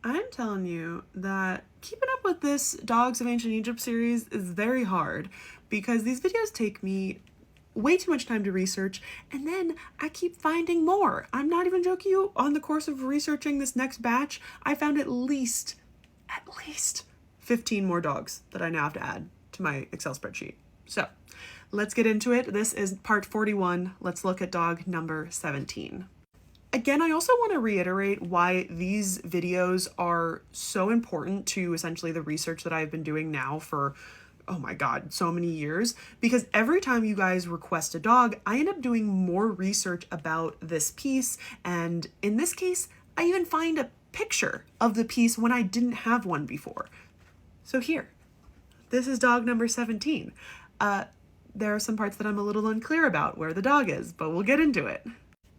I'm telling you that keeping up with this Dogs of Ancient Egypt series is very hard because these videos take me way too much time to research, and then I keep finding more. I'm not even joking you. On the course of researching this next batch, I found at least 15 more dogs that I now have to add to my Excel spreadsheet. So let's get into it. This is part 41. Let's look at dog number 17. Again, I also want to reiterate why these videos are so important to essentially the research that I've been doing now for, oh my God, so many years. Because every time you guys request a dog, I end up doing more research about this piece. And in this case, I even find a picture of the piece when I didn't have one before. So here, this is dog number 17. There are some parts that I'm a little unclear about where the dog is, but we'll get into it.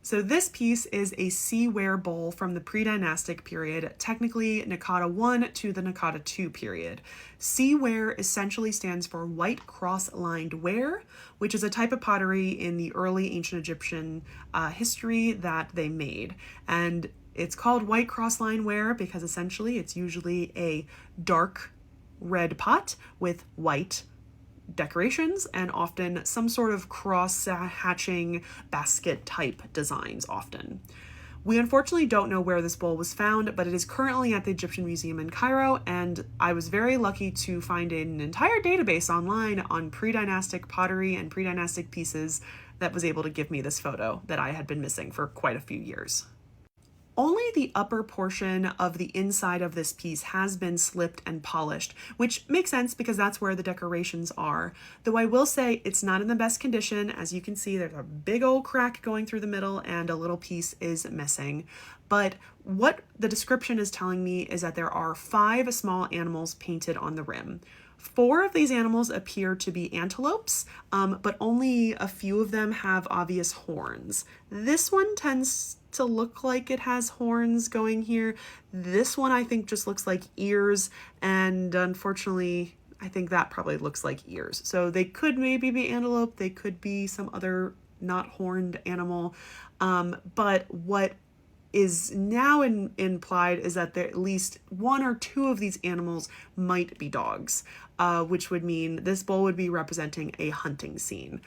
So this piece is a sea ware bowl from the Predynastic period, technically Nakata 1 to the Nakata 2 period. Sea ware essentially stands for white cross-lined ware, which is a type of pottery in the early ancient Egyptian history that they made. And it's called white cross-lined ware because essentially it's usually a dark red pot with white decorations and often some sort of cross-hatching basket type designs often. We unfortunately don't know where this bowl was found, but it is currently at the Egyptian Museum in Cairo, and I was very lucky to find an entire database online on pre-dynastic pottery and pre-dynastic pieces that was able to give me this photo that I had been missing for quite a few years. Only the upper portion of the inside of this piece has been slipped and polished, which makes sense because that's where the decorations are. Though I will say it's not in the best condition. As you can see, there's a big old crack going through the middle and a little piece is missing. But what the description is telling me is that there are 5 small animals painted on the rim. 4 of these animals appear to be antelopes, but only a few of them have obvious horns. This one tends to look like it has horns going here. This one I think just looks like ears, and unfortunately I think that probably looks like ears. So they could maybe be antelope, they could be some other not horned animal, but what is now implied is that there at least 1 or 2 of these animals might be dogs, which would mean this bowl would be representing a hunting scene.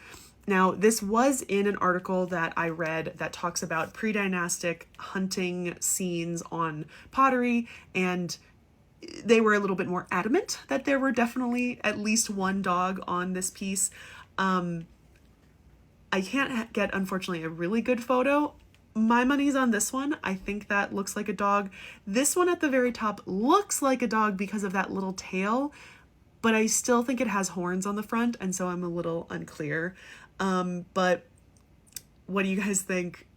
Now, this was in an article that I read that talks about pre-dynastic hunting scenes on pottery, and they were a little bit more adamant that there were definitely at least 1 dog on this piece. I can't get, unfortunately, a really good photo. My money's on this one. I think that looks like a dog. This one at the very top looks like a dog because of that little tail, but I still think it has horns on the front, and so I'm a little unclear. But what do you guys think?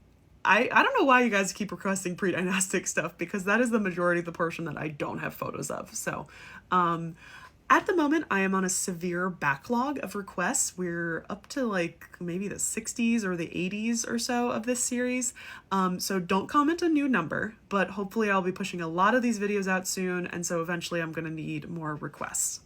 I don't know why you guys keep requesting pre-dynastic stuff, because that is the majority of the portion that I don't have photos of. So, at the moment, I am on a severe backlog of requests. We're up to like maybe the 60s or the 80s or so of this series. So don't comment a new number, but hopefully I'll be pushing a lot of these videos out soon. And so eventually I'm going to need more requests.